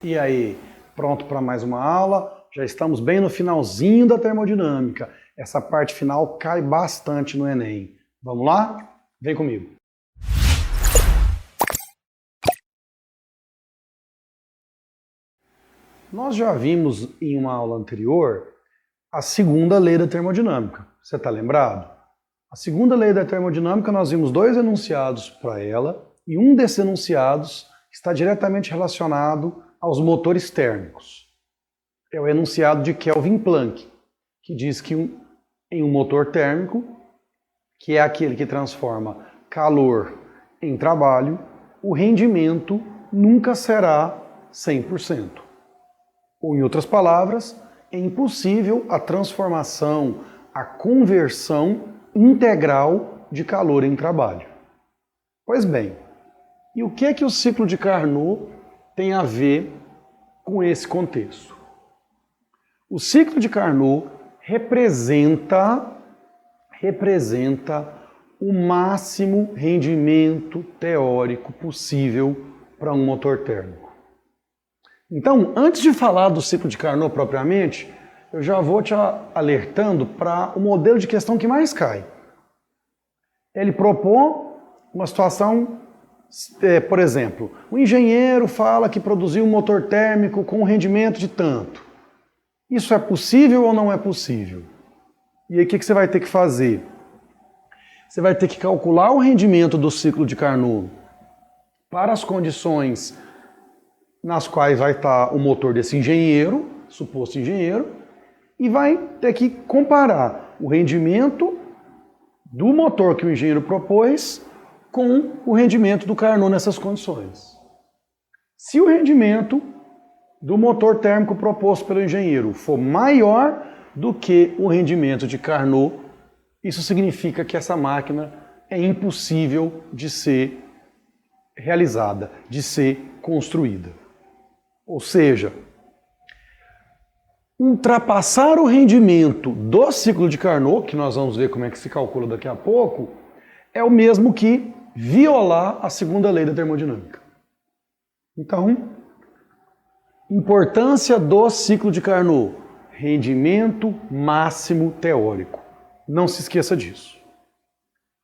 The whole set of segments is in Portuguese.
E aí, pronto para mais uma aula? Já estamos bem no finalzinho da termodinâmica. Essa parte final cai bastante no Enem. Vamos lá? Vem comigo. Nós já vimos em uma aula anterior a segunda lei da termodinâmica. Você está lembrado? A segunda lei da termodinâmica, nós vimos dois enunciados para ela, e um desses enunciados está diretamente relacionado aos motores térmicos. É o enunciado de Kelvin Planck, que diz que em um motor térmico, que é aquele que transforma calor em trabalho, o rendimento nunca será 100%. Ou, em outras palavras, é impossível a transformação, a conversão integral de calor em trabalho. Pois bem, e o que é que o ciclo de Carnot tem a ver com esse contexto? O ciclo de Carnot representa o máximo rendimento teórico possível para um motor térmico. Então, antes de falar do ciclo de Carnot propriamente, eu já vou te alertando para o modelo de questão que mais cai. Ele propõe uma situação, por exemplo, o engenheiro fala que produziu um motor térmico com um rendimento de tanto. Isso é possível ou não é possível? E aí o que você vai ter que fazer? Você vai ter que calcular o rendimento do ciclo de Carnot para as condições nas quais vai estar o motor desse engenheiro, suposto engenheiro, e vai ter que comparar o rendimento do motor que o engenheiro propôs com o rendimento do Carnot nessas condições. Se o rendimento do motor térmico proposto pelo engenheiro for maior do que o rendimento de Carnot, isso significa que essa máquina é impossível de ser realizada, de ser construída. Ou seja, ultrapassar o rendimento do ciclo de Carnot, que nós vamos ver como é que se calcula daqui a pouco, é o mesmo que violar a segunda lei da termodinâmica. Então, importância do ciclo de Carnot: rendimento máximo teórico. Não se esqueça disso.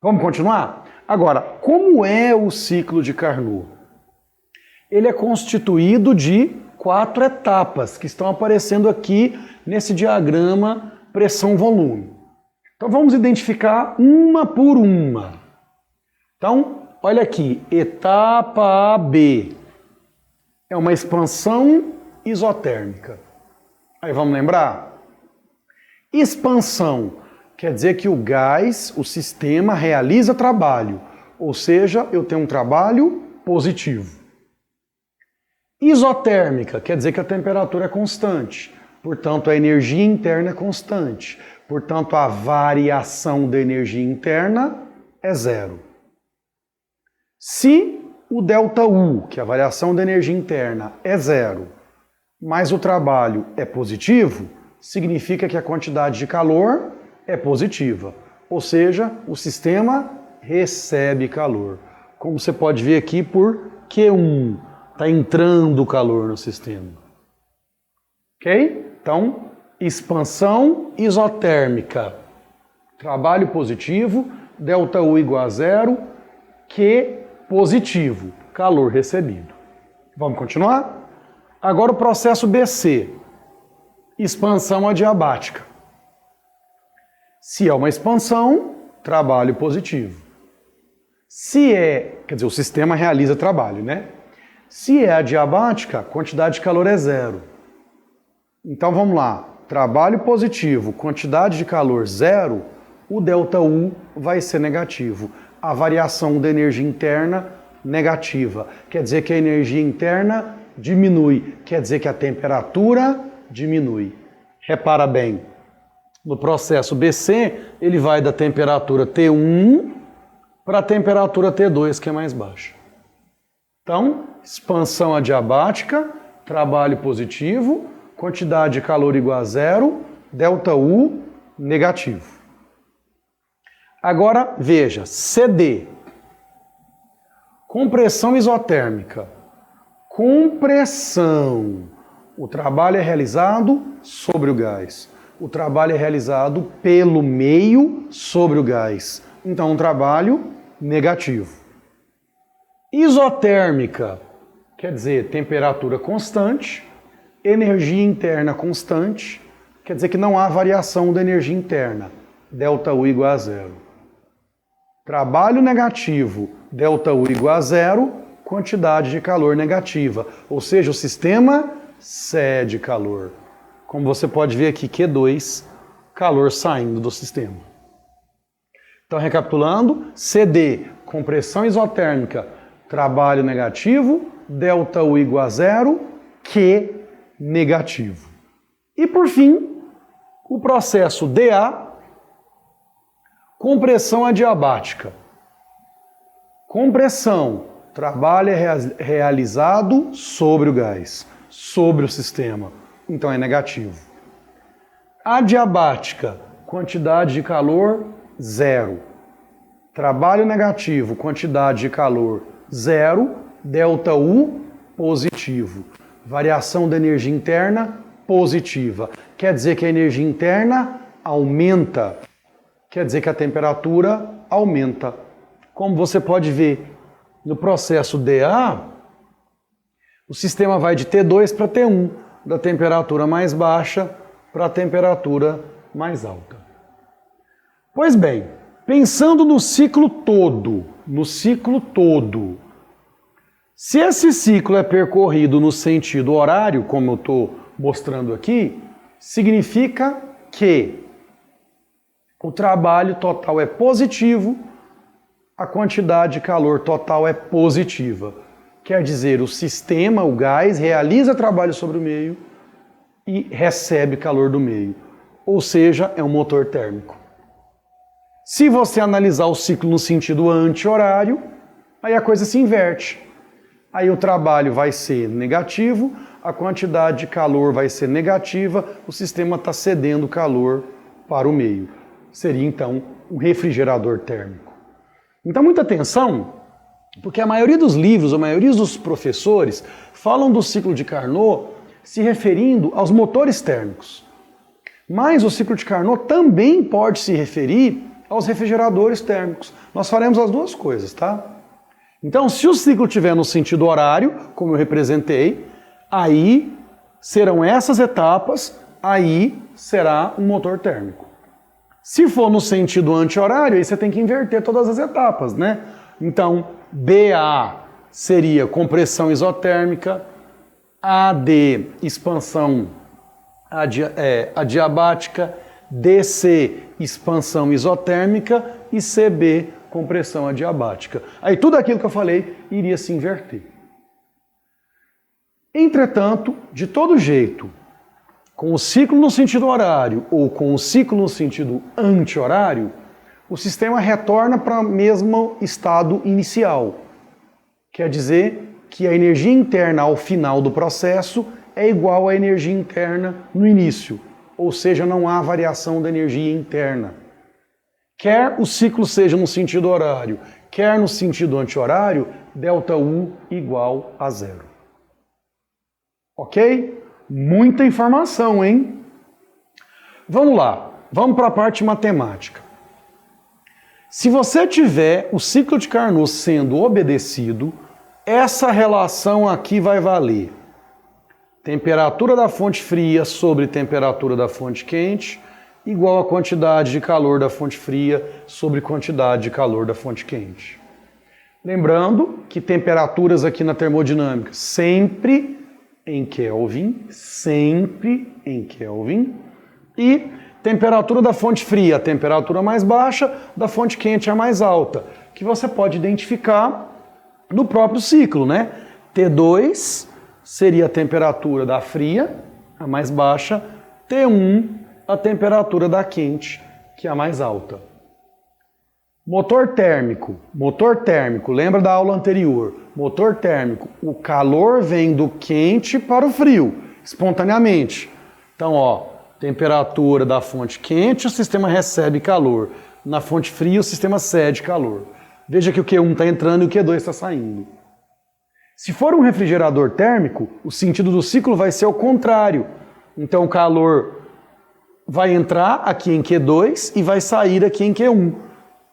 Vamos continuar? Agora, como é o ciclo de Carnot? Ele é constituído de 4 etapas que estão aparecendo aqui nesse diagrama pressão-volume. Então vamos identificar uma por uma. Então, olha aqui, etapa AB é uma expansão isotérmica. Aí vamos lembrar? Expansão quer dizer que o gás, o sistema, realiza trabalho, ou seja, eu tenho um trabalho positivo. Isotérmica quer dizer que a temperatura é constante, portanto a energia interna é constante, portanto a variação da energia interna é zero. Se o ΔU, que é a variação da energia interna, é zero, mas o trabalho é positivo, significa que a quantidade de calor é positiva, ou seja, o sistema recebe calor. Como você pode ver aqui por Q1. Está entrando calor no sistema. Ok? Então, expansão isotérmica. Trabalho positivo, ΔU igual a zero, Q positivo, calor recebido. Vamos continuar? Agora o processo BC. Expansão adiabática. Se é uma expansão, trabalho positivo. Se é, quer dizer, o sistema realiza trabalho, né? Se é adiabática, a quantidade de calor é zero. Então vamos lá, trabalho positivo, quantidade de calor zero, o ΔU vai ser negativo. A variação da energia interna, negativa. Quer dizer que a energia interna diminui, quer dizer que a temperatura diminui. Repara bem, no processo BC, ele vai da temperatura T1 para a temperatura T2, que é mais baixa. Então, expansão adiabática, trabalho positivo, quantidade de calor igual a zero, ΔU negativo. Agora, veja, CD. Compressão isotérmica. compressão. O trabalho é realizado sobre o gás. O trabalho é realizado pelo meio sobre o gás. Então, um trabalho negativo. Isotérmica, quer dizer, temperatura constante, energia interna constante, quer dizer que não há variação da energia interna, ΔU igual a zero. Trabalho negativo, ΔU igual a zero, quantidade de calor negativa, ou seja, o sistema cede calor. Como você pode ver aqui, Q2, calor saindo do sistema. Então, recapitulando, CD, compressão isotérmica, trabalho negativo, ΔU igual a zero, Q negativo. E por fim, o processo DA, compressão adiabática. Compressão, trabalho é realizado sobre o gás, sobre o sistema, então é negativo. Adiabática, quantidade de calor, zero. Trabalho negativo, quantidade de calor, zero. ΔU, positivo. Variação da energia interna, positiva. Quer dizer que a energia interna aumenta. Quer dizer que a temperatura aumenta. Como você pode ver no processo DA, o sistema vai de T2 para T1, da temperatura mais baixa para a temperatura mais alta. Pois bem, pensando no ciclo todo, se esse ciclo é percorrido no sentido horário, como eu estou mostrando aqui, significa que o trabalho total é positivo, a quantidade de calor total é positiva. Quer dizer, o sistema, o gás, realiza trabalho sobre o meio e recebe calor do meio. Ou seja, é um motor térmico. Se você analisar o ciclo no sentido anti-horário, aí a coisa se inverte. Aí o trabalho vai ser negativo, a quantidade de calor vai ser negativa, o sistema está cedendo calor para o meio. Seria então um refrigerador térmico. Então muita atenção, porque a maioria dos livros, a maioria dos professores falam do ciclo de Carnot se referindo aos motores térmicos. Mas o ciclo de Carnot também pode se referir aos refrigeradores térmicos. Nós faremos as duas coisas, tá? Então, se o ciclo estiver no sentido horário, como eu representei, aí serão essas etapas, aí será um motor térmico. Se for no sentido anti-horário, aí você tem que inverter todas as etapas, né? Então, BA seria compressão isotérmica, AD, expansão adiabática, DC, expansão isotérmica e CB, compressão adiabática. Aí tudo aquilo que eu falei iria se inverter. Entretanto, de todo jeito, com o ciclo no sentido horário ou com o ciclo no sentido anti-horário, o sistema retorna para o mesmo estado inicial. Quer dizer que a energia interna ao final do processo é igual à energia interna no início, ou seja, não há variação da energia interna. Quer o ciclo seja no sentido horário, quer no sentido anti-horário, ΔU igual a zero. Ok? Muita informação, hein? Vamos lá, vamos para a parte matemática. Se você tiver o ciclo de Carnot sendo obedecido, essa relação aqui vai valer. Temperatura da fonte fria sobre temperatura da fonte quente igual a quantidade de calor da fonte fria sobre quantidade de calor da fonte quente. Lembrando que temperaturas aqui na termodinâmica sempre em Kelvin, e temperatura da fonte fria, a temperatura mais baixa, da fonte quente a mais alta, que você pode identificar no próprio ciclo, né? T2 seria a temperatura da fria, a mais baixa, T1 a temperatura da quente, que é a mais alta. Motor térmico, lembra da aula anterior? Motor térmico, o calor vem do quente para o frio, espontaneamente. Então, ó, temperatura da fonte quente, o sistema recebe calor. Na fonte fria, o sistema cede calor. Veja que o Q1 está entrando e o Q2 está saindo. Se for um refrigerador térmico, o sentido do ciclo vai ser o contrário. Então o calor vai entrar aqui em Q2 e vai sair aqui em Q1.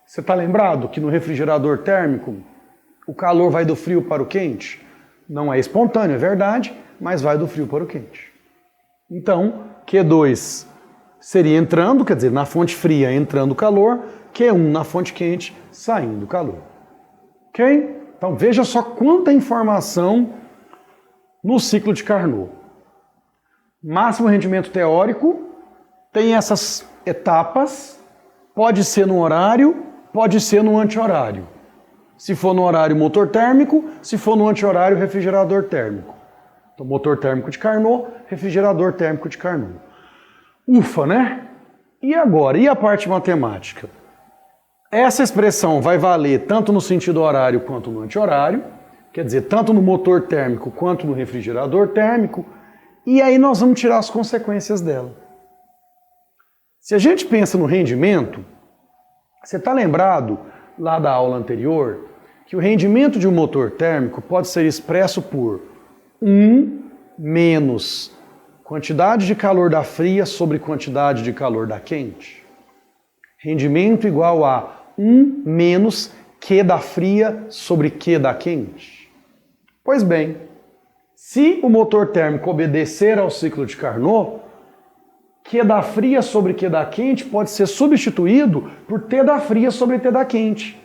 Você está lembrado que no refrigerador térmico o calor vai do frio para o quente? Não é espontâneo, é verdade, mas vai do frio para o quente. Então, Q2 seria entrando, quer dizer, na fonte fria entrando calor, Q1 na fonte quente saindo calor. Ok? Então veja só quanta informação no ciclo de Carnot. Máximo rendimento teórico tem essas etapas, pode ser no horário, pode ser no anti-horário. Se for no horário, motor térmico, se for no anti-horário, refrigerador térmico. Então, motor térmico de Carnot, refrigerador térmico de Carnot. Ufa, né? E agora? E a parte matemática? Essa expressão vai valer tanto no sentido horário quanto no anti-horário, quer dizer, tanto no motor térmico quanto no refrigerador térmico, e aí nós vamos tirar as consequências dela. Se a gente pensa no rendimento, você está lembrado lá da aula anterior que o rendimento de um motor térmico pode ser expresso por 1 menos quantidade de calor da fria sobre quantidade de calor da quente. Rendimento igual a 1 menos Q da fria sobre Q da quente. Pois bem, se o motor térmico obedecer ao ciclo de Carnot, Q da fria sobre Q da quente pode ser substituído por T da fria sobre T da quente.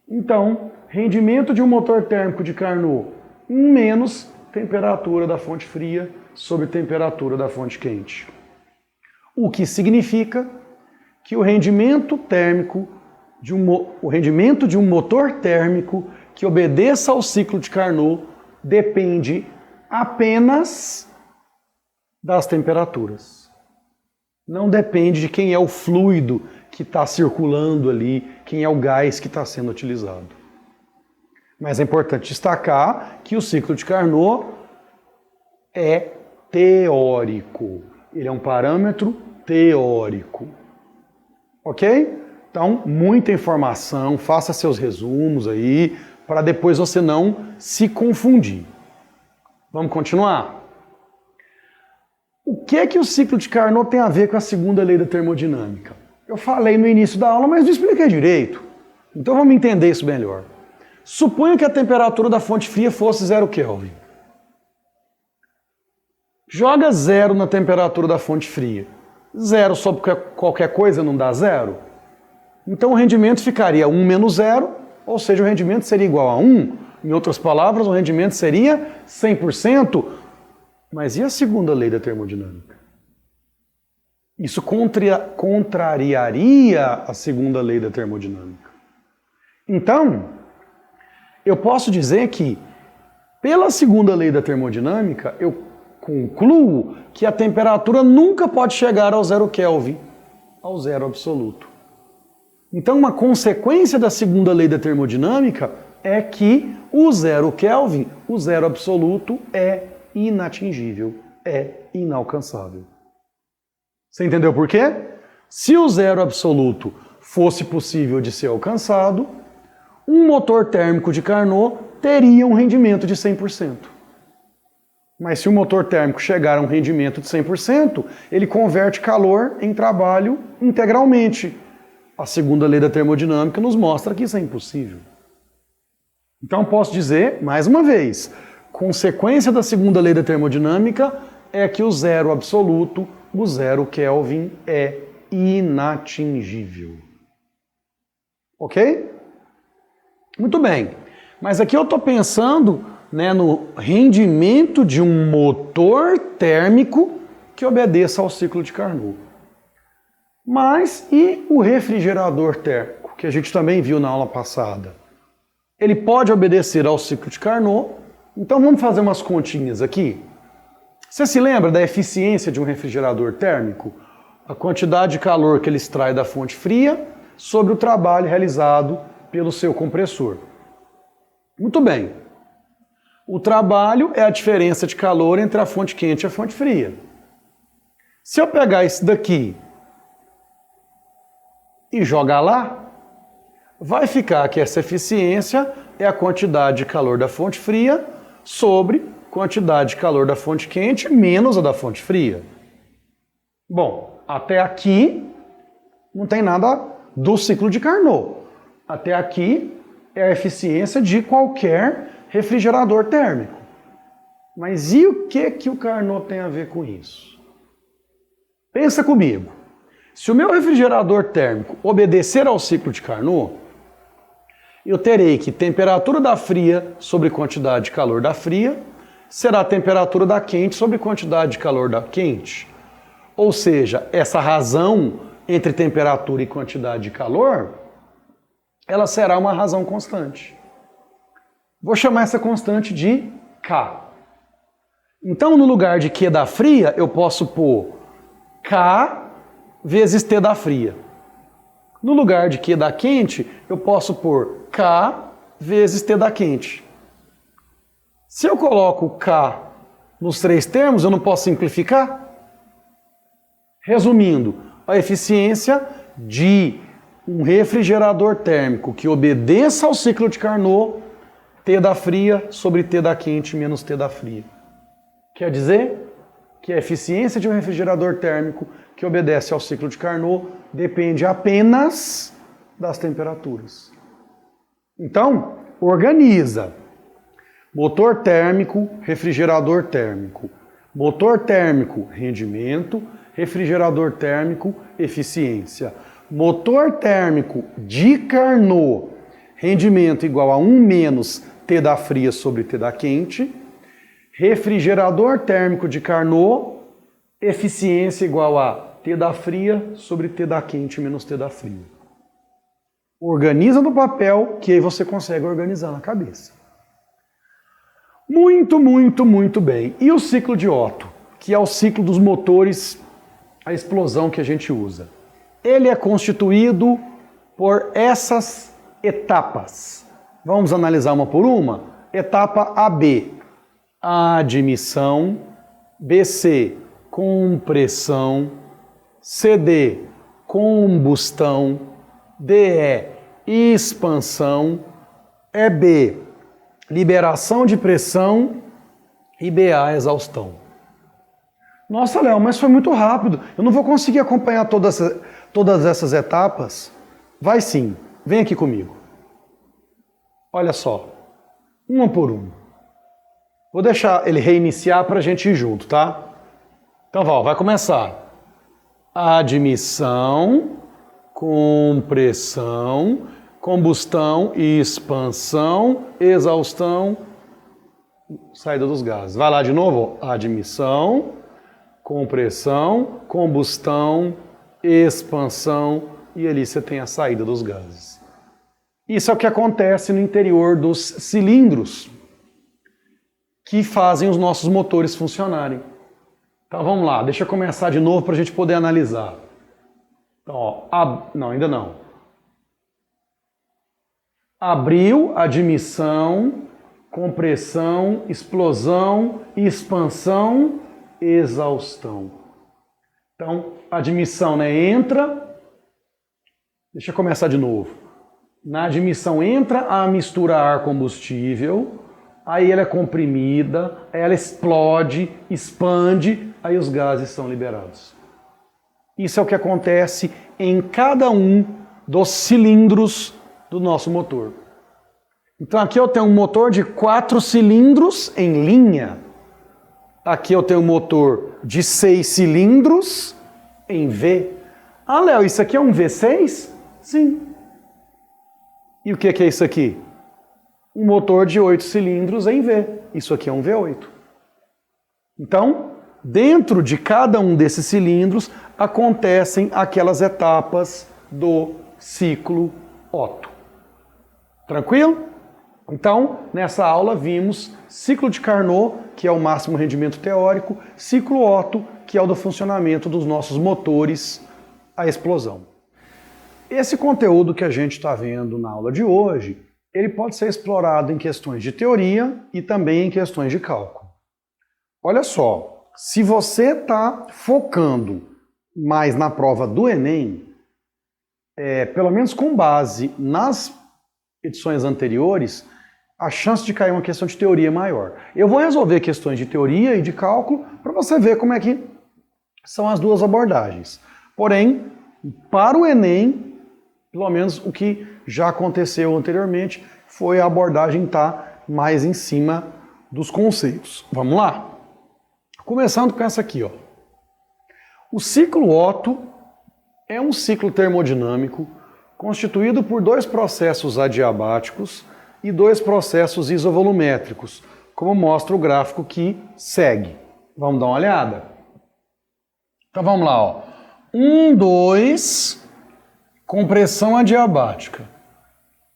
Então, rendimento de um motor térmico de Carnot, 1 menos temperatura da fonte fria sobre temperatura da fonte quente. O que significa que o rendimento de um motor térmico que obedeça ao ciclo de Carnot depende apenas das temperaturas. Não depende de quem é o fluido que está circulando ali, quem é o gás que está sendo utilizado. Mas é importante destacar que o ciclo de Carnot é teórico. Ele é um parâmetro teórico. Ok? Então, muita informação, faça seus resumos aí, para depois você não se confundir. Vamos continuar? O que é que o ciclo de Carnot tem a ver com a segunda lei da termodinâmica? Eu falei no início da aula, mas não expliquei direito. Então vamos entender isso melhor. Suponha que a temperatura da fonte fria fosse 0 Kelvin. Joga 0 na temperatura da fonte fria. 0 sobre qualquer coisa não dá 0? Então o rendimento ficaria 1 menos 0, ou seja, o rendimento seria igual a 1. Em outras palavras, o rendimento seria 100%. Mas e a segunda lei da termodinâmica? Isso contrariaria a segunda lei da termodinâmica. Então, eu posso dizer que, pela segunda lei da termodinâmica, eu concluo que a temperatura nunca pode chegar ao 0 Kelvin, ao zero absoluto. Então, uma consequência da segunda lei da termodinâmica é que o 0 Kelvin, o zero absoluto, é inatingível, é inalcançável. Você entendeu por quê? Se o zero absoluto fosse possível de ser alcançado, um motor térmico de Carnot teria um rendimento de 100%. Mas se o motor térmico chegar a um rendimento de 100%, ele converte calor em trabalho integralmente. A segunda lei da termodinâmica nos mostra que isso é impossível. Então posso dizer, mais uma vez, consequência da segunda lei da termodinâmica é que o zero absoluto, o 0 Kelvin, é inatingível. Ok? Muito bem. Mas aqui eu estou pensando, né, no rendimento de um motor térmico que obedeça ao ciclo de Carnot. Mas e o refrigerador térmico, que a gente também viu na aula passada? Ele pode obedecer ao ciclo de Carnot. Então vamos fazer umas continhas aqui. Você se lembra da eficiência de um refrigerador térmico? A quantidade de calor que ele extrai da fonte fria sobre o trabalho realizado pelo seu compressor. Muito bem. O trabalho é a diferença de calor entre a fonte quente e a fonte fria. Se eu pegar isso daqui e jogar lá, vai ficar que essa eficiência é a quantidade de calor da fonte fria sobre quantidade de calor da fonte quente menos a da fonte fria. Bom, até aqui não tem nada do ciclo de Carnot. Até aqui é a eficiência de qualquer refrigerador térmico. Mas e o que o Carnot tem a ver com isso? Pensa comigo. Se o meu refrigerador térmico obedecer ao ciclo de Carnot, eu terei que temperatura da fria sobre quantidade de calor da fria será a temperatura da quente sobre quantidade de calor da quente. Ou seja, essa razão entre temperatura e quantidade de calor, ela será uma razão constante. Vou chamar essa constante de K. Então, no lugar de Q da fria, eu posso pôr K vezes T da fria. No lugar de Q da quente, eu posso pôr K vezes T da quente. Se eu coloco K nos três termos, eu não posso simplificar? Resumindo, a eficiência de um refrigerador térmico que obedeça ao ciclo de Carnot, T da fria sobre T da quente menos T da fria. Quer dizer que a eficiência de um refrigerador térmico que obedece ao ciclo de Carnot depende apenas das temperaturas. Então, organiza. Motor térmico, refrigerador térmico. Motor térmico, rendimento. Refrigerador térmico, eficiência. Motor térmico de Carnot, rendimento igual a 1 menos T da fria sobre T da quente. Refrigerador térmico de Carnot, eficiência igual a T da fria sobre T da quente menos T da fria. Organiza no papel, que aí você consegue organizar na cabeça. Muito, muito, muito bem. E o ciclo de Otto, que é o ciclo dos motores a explosão que a gente usa? Ele é constituído por essas etapas. Vamos analisar uma por uma? Etapa AB, admissão. BC, compressão. CD, combustão. DE, expansão. EB, liberação de pressão. E BA, exaustão. Nossa, Léo, mas foi muito rápido. Eu não vou conseguir acompanhar todas essas etapas. Vai sim. Vem aqui comigo. Olha só. Uma por uma. Vou deixar ele reiniciar para a gente ir junto, tá? Então vai começar. Admissão, compressão, combustão, expansão, exaustão, saída dos gases. Vai lá de novo. Admissão, compressão, combustão, expansão e ali você tem a saída dos gases. Isso é o que acontece no interior dos cilindros que fazem os nossos motores funcionarem. Então vamos lá, deixa eu começar de novo para a gente poder analisar. Então, não, ainda não. Abriu, admissão, compressão, explosão, expansão, exaustão. Então, admissão, né? Entra. Deixa eu começar de novo. Na admissão entra a mistura ar-combustível, aí ela é comprimida, aí ela explode, expande, aí os gases são liberados. Isso é o que acontece em cada um dos cilindros do nosso motor. Então aqui eu tenho um motor de 4 cilindros em linha. Aqui eu tenho um motor de 6 cilindros em V. Ah, Léo, isso aqui é um V6? Sim. E o que é isso aqui? Um motor de 8 cilindros em V. Isso aqui é um V8. Então, dentro de cada um desses cilindros acontecem aquelas etapas do ciclo Otto. Tranquilo? Então, nessa aula vimos ciclo de Carnot, que é o máximo rendimento teórico, ciclo Otto, que é o do funcionamento dos nossos motores à explosão. Esse conteúdo que a gente está vendo na aula de hoje, ele pode ser explorado em questões de teoria e também em questões de cálculo. Olha só, se você está focando mais na prova do Enem, pelo menos com base nas edições anteriores, a chance de cair uma questão de teoria é maior. Eu vou resolver questões de teoria e de cálculo para você ver como é que são as duas abordagens. Porém, para o Enem, pelo menos o que já aconteceu anteriormente, foi a abordagem estar mais em cima dos conceitos. Vamos lá? Começando com essa aqui, ó. O ciclo Otto é um ciclo termodinâmico constituído por dois processos adiabáticos e dois processos isovolumétricos, como mostra o gráfico que segue. Vamos dar uma olhada? Então vamos lá, ó. 1, 2, compressão adiabática.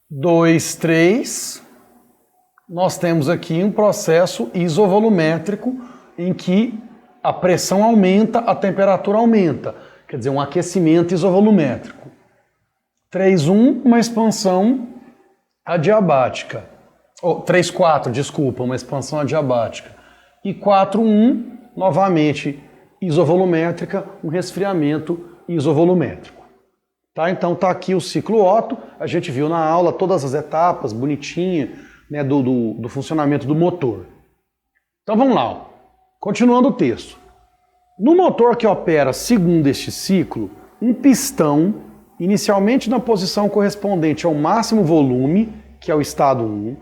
2, 3, nós temos aqui um processo isovolumétrico em que a pressão aumenta, a temperatura aumenta. Quer dizer, um aquecimento isovolumétrico. 3.1, uma expansão adiabática. 3.4, desculpa, uma expansão adiabática. E 4.1, novamente isovolumétrica, um resfriamento isovolumétrico. Tá? Então tá aqui o ciclo Otto, a gente viu na aula todas as etapas, bonitinha, né, do funcionamento do motor. Então vamos lá, ó. Continuando o texto. No motor que opera segundo este ciclo, um pistão, inicialmente na posição correspondente ao máximo volume, que é o estado 1,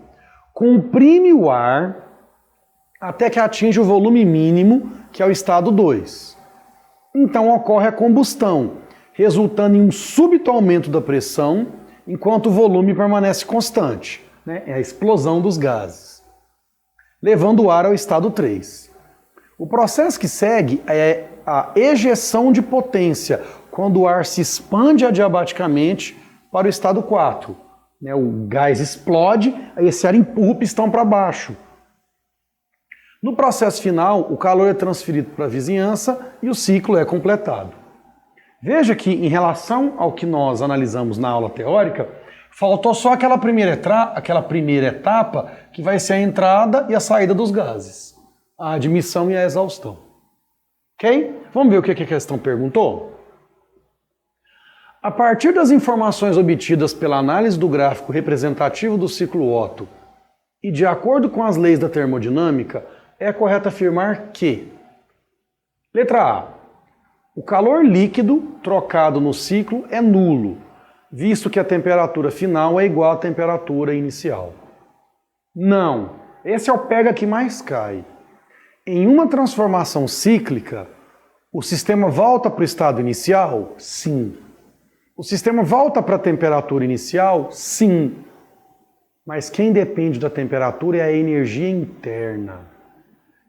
comprime o ar até que atinja o volume mínimo, que é o estado 2. Então ocorre a combustão, resultando em um súbito aumento da pressão, enquanto o volume permanece constante, né? É a explosão dos gases, levando o ar ao estado 3. O processo que segue é a ejeção de potência, quando o ar se expande adiabaticamente para o estado 4. Né? O gás explode, aí esse ar empurra o pistão para baixo. No processo final, o calor é transferido para a vizinhança e o ciclo é completado. Veja que, em relação ao que nós analisamos na aula teórica, faltou só aquela primeira etapa que vai ser a entrada e a saída dos gases, a admissão e a exaustão. Ok? Vamos ver o que a questão perguntou? A partir das informações obtidas pela análise do gráfico representativo do ciclo Otto e de acordo com as leis da termodinâmica, é correto afirmar que: letra A. O calor líquido trocado no ciclo é nulo, visto que a temperatura final é igual à temperatura inicial. Não. Esse é o pega que mais cai. Em uma transformação cíclica, o sistema volta para o estado inicial? Sim. O sistema volta para a temperatura inicial? Sim. Mas quem depende da temperatura é a energia interna.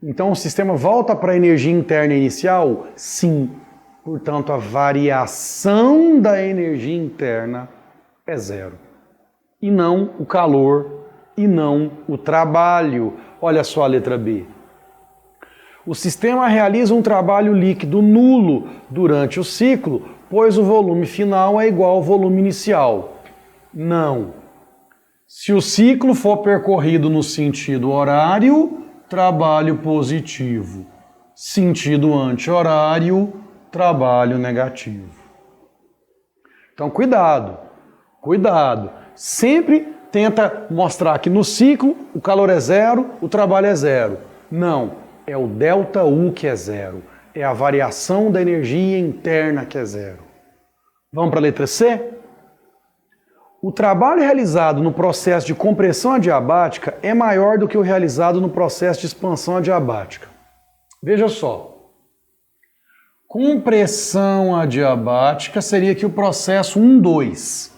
Então o sistema volta para a energia interna inicial? Sim. Portanto, a variação da energia interna é zero. E não o calor, e não o trabalho. Olha só a letra B. O sistema realiza um trabalho líquido nulo durante o ciclo, pois o volume final é igual ao volume inicial. Não. Se o ciclo for percorrido no sentido horário, trabalho positivo. Sentido anti-horário, trabalho negativo. Então, cuidado, cuidado. Sempre tenta mostrar que no ciclo o calor é zero, o trabalho é zero. Não, é o ΔU que é zero. É a variação da energia interna que é zero. Vamos para a letra C? O trabalho realizado no processo de compressão adiabática é maior do que o realizado no processo de expansão adiabática. Veja só. Compressão adiabática seria aqui o processo 1,2.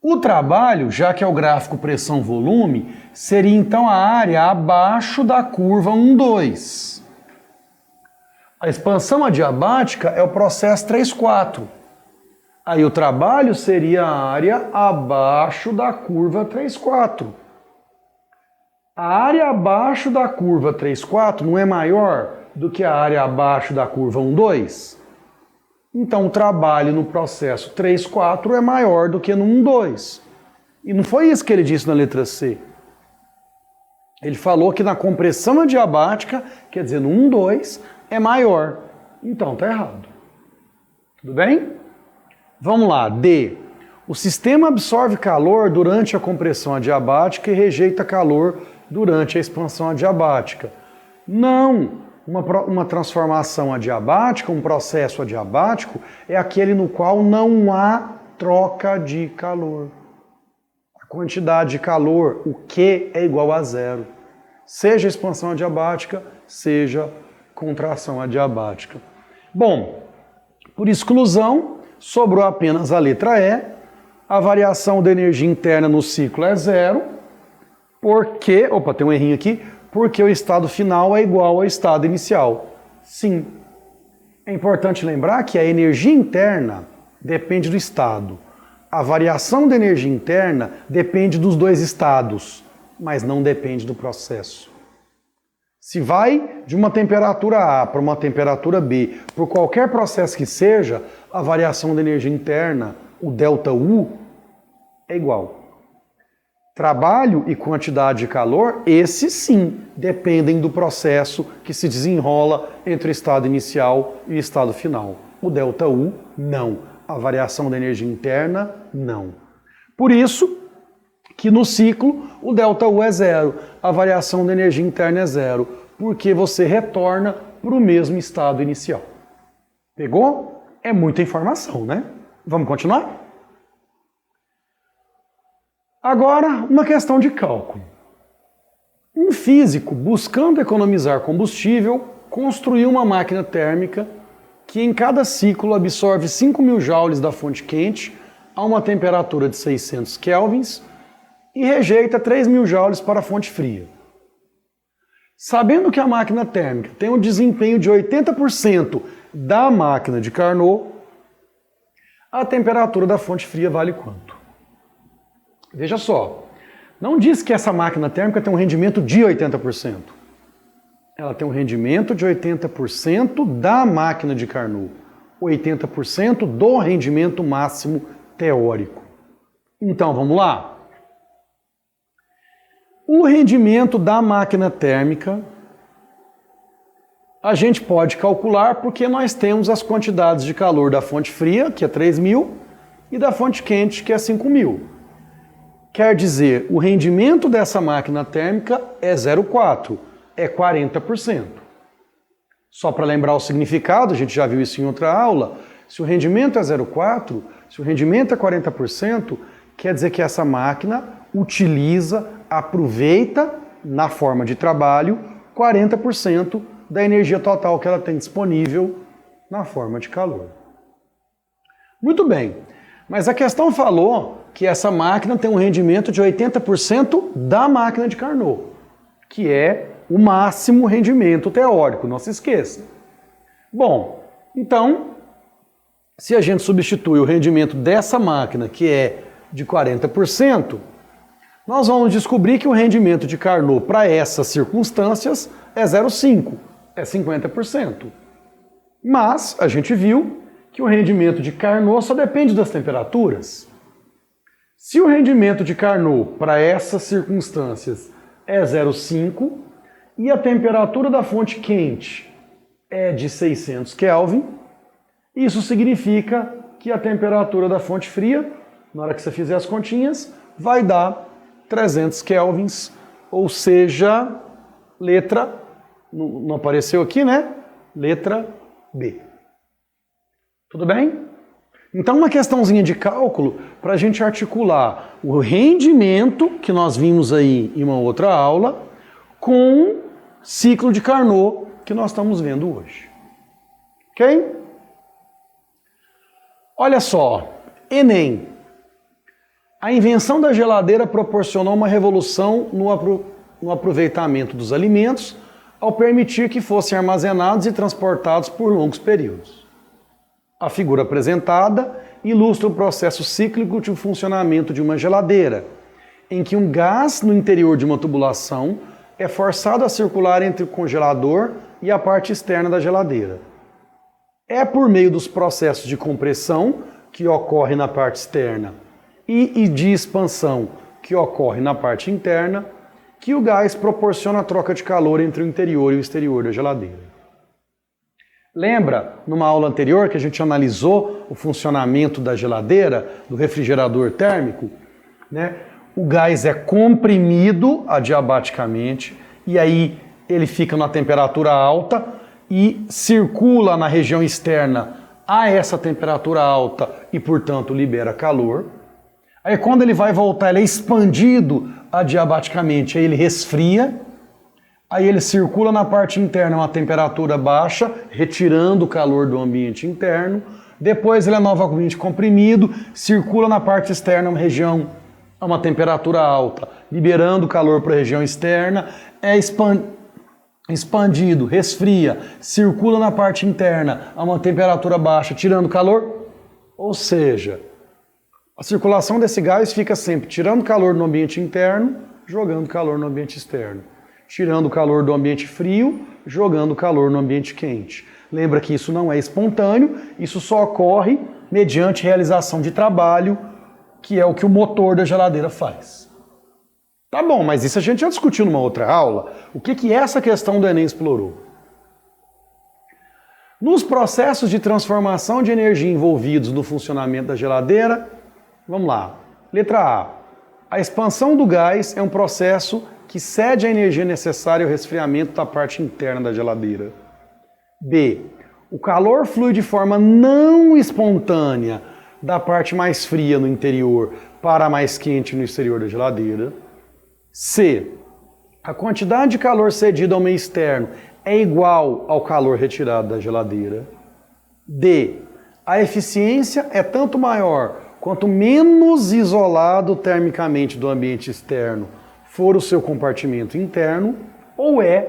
O trabalho, já que é o gráfico pressão-volume, seria então a área abaixo da curva 1,2. A expansão adiabática é o processo 3,4. Aí o trabalho seria a área abaixo da curva 3,4. A área abaixo da curva 3,4 não é maior do que a área abaixo da curva 1,2? Então o trabalho no processo 3,4 é maior do que no 1,2. E não foi isso que ele disse na letra C. Ele falou que na compressão adiabática, quer dizer, no 1,2, é maior. Então tá errado. Tudo bem? Vamos lá. D. O sistema absorve calor durante a compressão adiabática e rejeita calor durante a expansão adiabática. Não! Uma transformação adiabática, um processo adiabático, é aquele no qual não há troca de calor. A quantidade de calor, o Q é igual a zero. Seja expansão adiabática, seja contração adiabática. Bom, por exclusão, sobrou apenas a letra E. A variação da energia interna no ciclo é zero, porque... Opa, tem um errinho aqui. Porque o estado final é igual ao estado inicial. Sim. É importante lembrar que a energia interna depende do estado. A variação da energia interna depende dos dois estados, mas não depende do processo. Se vai de uma temperatura A para uma temperatura B, por qualquer processo que seja, a variação da energia interna, o ΔU, é igual. Trabalho e quantidade de calor, esses sim, dependem do processo que se desenrola entre o estado inicial e o estado final. O ΔU, não. A variação da energia interna, não. Por isso que no ciclo o ΔU é zero, a variação da energia interna é zero, porque você retorna para o mesmo estado inicial. Pegou? É muita informação, né? Vamos continuar? Agora, uma questão de cálculo. Um físico, buscando economizar combustível, construiu uma máquina térmica que em cada ciclo absorve 5.000 joules da fonte quente a uma temperatura de 600 kelvins e rejeita 3.000 joules para a fonte fria. Sabendo que a máquina térmica tem um desempenho de 80% da máquina de Carnot, a temperatura da fonte fria vale quanto? Veja só, não diz que essa máquina térmica tem um rendimento de 80%. Ela tem um rendimento de 80% da máquina de Carnot, 80% do rendimento máximo teórico. Então, vamos lá. O rendimento da máquina térmica a gente pode calcular porque nós temos as quantidades de calor da fonte fria, que é 3.000, e da fonte quente, que é 5.000. Quer dizer, o rendimento dessa máquina térmica é 0,4, é 40%. Só para lembrar o significado, a gente já viu isso em outra aula, se o rendimento é 0,4, se o rendimento é 40%, quer dizer que essa máquina utiliza, aproveita, na forma de trabalho, 40% da energia total que ela tem disponível na forma de calor. Muito bem, mas a questão falou que essa máquina tem um rendimento de 80% da máquina de Carnot, que é o máximo rendimento teórico, não se esqueça. Bom, então, se a gente substitui o rendimento dessa máquina, que é de 40%, nós vamos descobrir que o rendimento de Carnot para essas circunstâncias é 0,5, é 50%. Mas a gente viu que o rendimento de Carnot só depende das temperaturas. Se o rendimento de Carnot para essas circunstâncias é 0,5 e a temperatura da fonte quente é de 600 Kelvin, isso significa que a temperatura da fonte fria, na hora que você fizer as continhas, vai dar 300 kelvins, ou seja, letra, não apareceu aqui, né? Letra B. Tudo bem? Então, uma questãozinha de cálculo para a gente articular o rendimento, que nós vimos aí em uma outra aula, com o ciclo de Carnot que nós estamos vendo hoje. Ok? Olha só, Enem. A invenção da geladeira proporcionou uma revolução no aproveitamento dos alimentos ao permitir que fossem armazenados e transportados por longos períodos. A figura apresentada ilustra o processo cíclico de funcionamento de uma geladeira, em que um gás no interior de uma tubulação é forçado a circular entre o congelador e a parte externa da geladeira. É por meio dos processos de compressão, que ocorre na parte externa, e de expansão, que ocorre na parte interna, que o gás proporciona a troca de calor entre o interior e o exterior da geladeira. Lembra, numa aula anterior, que a gente analisou o funcionamento da geladeira, do refrigerador térmico, né? O gás é comprimido adiabaticamente e aí ele fica numa temperatura alta e circula na região externa a essa temperatura alta e, portanto, libera calor. Aí quando ele vai voltar, ele é expandido adiabaticamente, aí ele resfria. Aí ele circula na parte interna a uma temperatura baixa, retirando o calor do ambiente interno. Depois ele é novamente comprimido, circula na parte externa uma região a uma temperatura alta, liberando calor para a região externa, é expandido, resfria, circula na parte interna a uma temperatura baixa, tirando calor. Ou seja, a circulação desse gás fica sempre tirando calor no ambiente interno, jogando calor no ambiente externo. Tirando o calor do ambiente frio, jogando calor no ambiente quente. Lembra que isso não é espontâneo, isso só ocorre mediante realização de trabalho, que é o que o motor da geladeira faz. Tá bom, mas isso a gente já discutiu numa outra aula. O que essa questão do Enem explorou? Nos processos de transformação de energia envolvidos no funcionamento da geladeira, vamos lá. Letra A. A expansão do gás é um processo que cede a energia necessária ao resfriamento da parte interna da geladeira. B. O calor flui de forma não espontânea da parte mais fria no interior para a mais quente no exterior da geladeira. C. A quantidade de calor cedido ao meio externo é igual ao calor retirado da geladeira. D. A eficiência é tanto maior quanto menos isolado termicamente do ambiente externo for o seu compartimento interno. Ou E.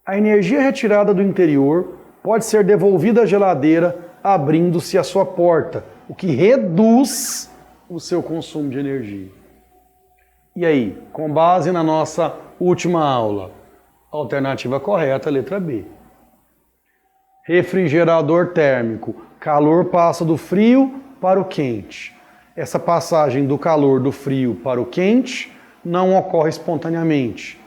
A energia retirada do interior pode ser devolvida à geladeira abrindo-se a sua porta, o que reduz o seu consumo de energia. E aí, com base na nossa última aula, a alternativa correta, letra B. Refrigerador térmico. Calor passa do frio para o quente. Essa passagem do calor do frio para o quente não ocorre espontaneamente.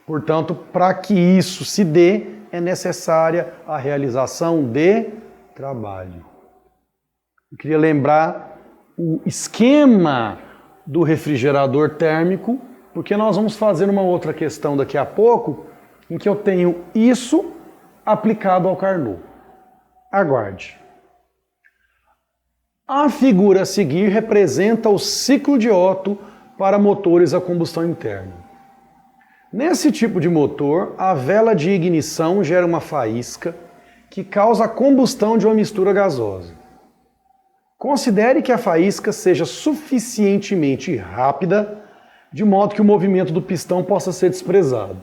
Portanto, para que isso se dê, é necessária a realização de trabalho. Eu queria lembrar o esquema do refrigerador térmico, porque nós vamos fazer uma outra questão daqui a pouco, em que eu tenho isso aplicado ao Carnot. Aguarde. A figura a seguir representa o ciclo de Otto para motores a combustão interna. Nesse tipo de motor, a vela de ignição gera uma faísca que causa a combustão de uma mistura gasosa. Considere que a faísca seja suficientemente rápida, de modo que o movimento do pistão possa ser desprezado.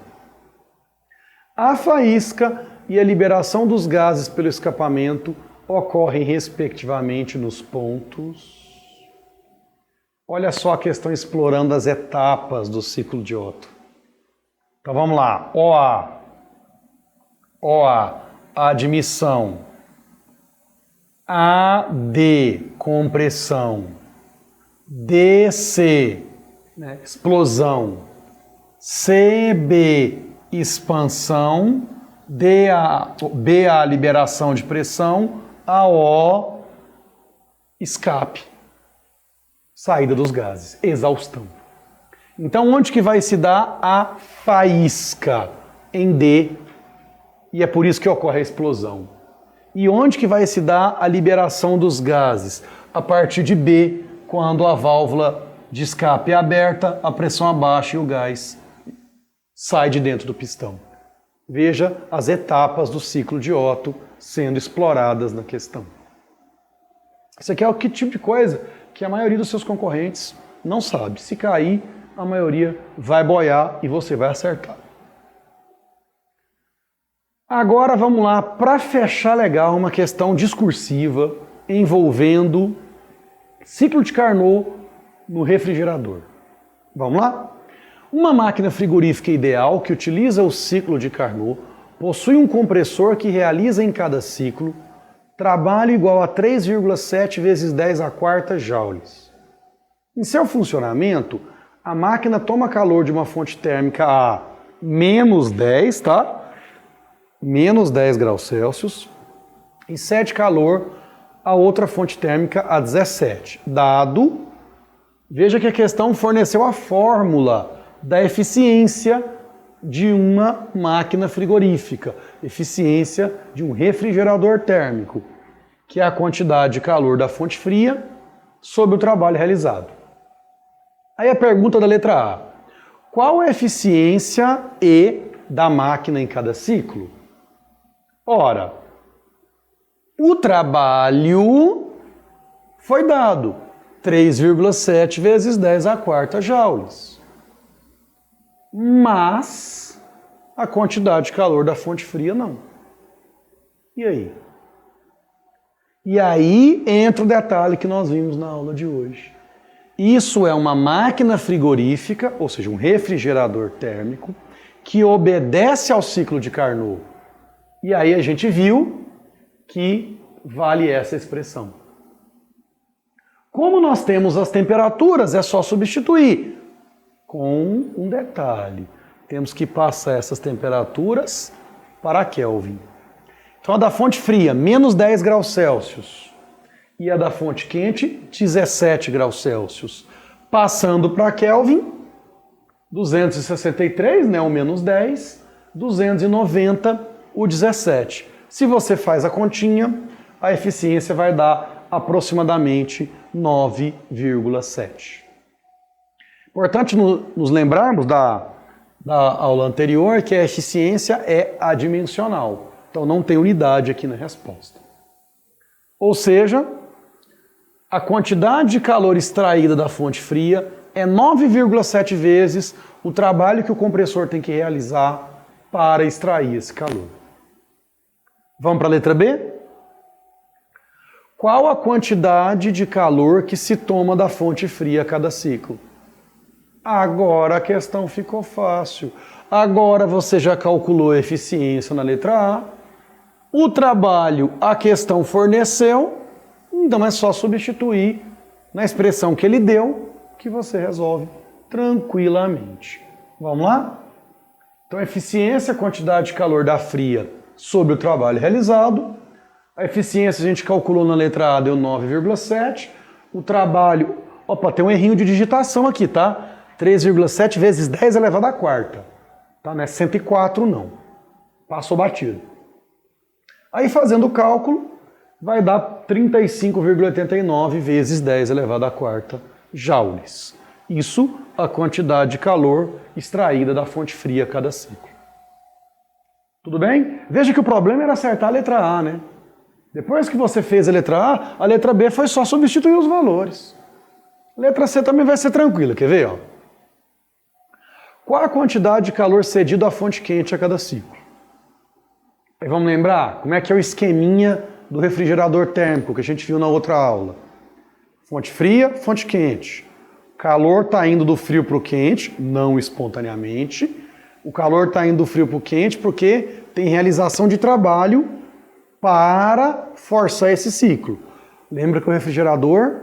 A faísca e a liberação dos gases pelo escapamento ocorrem respectivamente nos pontos. Olha só a questão explorando as etapas do ciclo de Otto. Então vamos lá. OA, admissão. AD, compressão. DC, né, explosão. CB, expansão. BA, liberação de pressão. AO, escape. Saída dos gases, exaustão. Então, onde que vai se dar a faísca? Em D, e é por isso que ocorre a explosão. E onde que vai se dar a liberação dos gases? A partir de B, quando a válvula de escape é aberta, a pressão abaixa e o gás sai de dentro do pistão. Veja as etapas do ciclo de Otto sendo exploradas na questão. Isso aqui é o que tipo de coisa que a maioria dos seus concorrentes não sabe. Se cair, a maioria vai boiar e você vai acertar. Agora vamos lá, para fechar legal, uma questão discursiva envolvendo ciclo de Carnot no refrigerador. Vamos lá? Uma máquina frigorífica ideal que utiliza o ciclo de Carnot possui um compressor que realiza em cada ciclo trabalho igual a 3,7 vezes 10 a quarta joules. Em seu funcionamento, a máquina toma calor de uma fonte térmica a menos 10, tá? Menos 10 graus Celsius, e cede calor a outra fonte térmica a 17. Dado, veja que a questão forneceu a fórmula da eficiência de uma máquina frigorífica, eficiência de um refrigerador térmico, que é a quantidade de calor da fonte fria sobre o trabalho realizado. Aí a pergunta da letra A: qual a eficiência E da máquina em cada ciclo? Ora, o trabalho foi dado 3,7 vezes 10 à quarta joules. Mas a quantidade de calor da fonte fria não. E aí? E aí entra o detalhe que nós vimos na aula de hoje. Isso é uma máquina frigorífica, ou seja, um refrigerador térmico, que obedece ao ciclo de Carnot. E aí a gente viu que vale essa expressão. Como nós temos as temperaturas, é só substituir. Com um detalhe, temos que passar essas temperaturas para Kelvin. Então a da fonte fria, menos 10 graus Celsius. E a da fonte quente, 17 graus Celsius. Passando para Kelvin, 263, né, o menos 10, 290, o 17. Se você faz a continha, a eficiência vai dar aproximadamente 9,7. Importante nos lembrarmos da aula anterior que a eficiência é adimensional. Então não tem unidade aqui na resposta. Ou seja, a quantidade de calor extraída da fonte fria é 9,7 vezes o trabalho que o compressor tem que realizar para extrair esse calor. Vamos para a letra B? Qual a quantidade de calor que se toma da fonte fria a cada ciclo? Agora a questão ficou fácil. Agora você já calculou a eficiência na letra A. O trabalho a questão forneceu, então é só substituir na expressão que ele deu que você resolve tranquilamente. Vamos lá? Então eficiência, a quantidade de calor da fria sobre o trabalho realizado. A eficiência a gente calculou na letra A, deu 9,7. O trabalho... Opa, tem um errinho de digitação aqui, tá? 3,7 vezes 10 elevado à quarta. Tá? Não é 104 não. Passou batido. Aí fazendo o cálculo, vai dar 35,89 vezes 10 elevado à quarta joules. Isso a quantidade de calor extraída da fonte fria a cada ciclo. Tudo bem? Veja que o problema era acertar a letra A, né? Depois que você fez a letra B foi só substituir os valores. A letra C também vai ser tranquila, quer ver? Ó? Qual a quantidade de calor cedido à fonte quente a cada ciclo? Aí vamos lembrar como é que é o esqueminha do refrigerador térmico que a gente viu na outra aula. Fonte fria, fonte quente. O calor está indo do frio para o quente, não espontaneamente. O calor está indo do frio para o quente porque tem realização de trabalho para forçar esse ciclo. Lembra que o refrigerador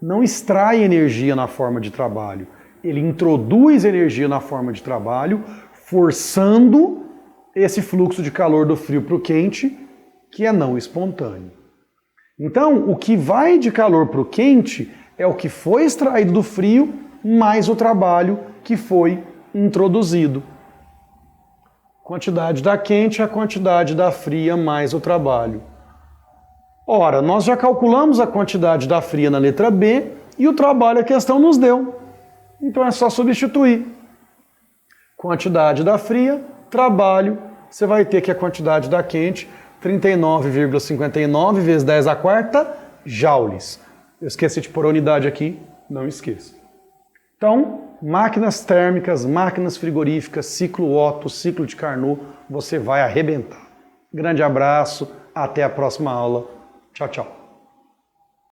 não extrai energia na forma de trabalho. Ele introduz energia na forma de trabalho, forçando esse fluxo de calor do frio para o quente, que é não espontâneo. Então, o que vai de calor para o quente é o que foi extraído do frio, mais o trabalho que foi introduzido. Quantidade da quente é a quantidade da fria mais o trabalho. Ora, nós já calculamos a quantidade da fria na letra B e o trabalho a questão nos deu. Então é só substituir. Quantidade da fria, trabalho, você vai ter que a quantidade da quente, 39,59 vezes 10 à quarta joules. Eu esqueci de pôr a unidade aqui, não esqueça. Então, máquinas térmicas, máquinas frigoríficas, ciclo Otto, ciclo de Carnot, você vai arrebentar. Grande abraço, até a próxima aula. Tchau, tchau.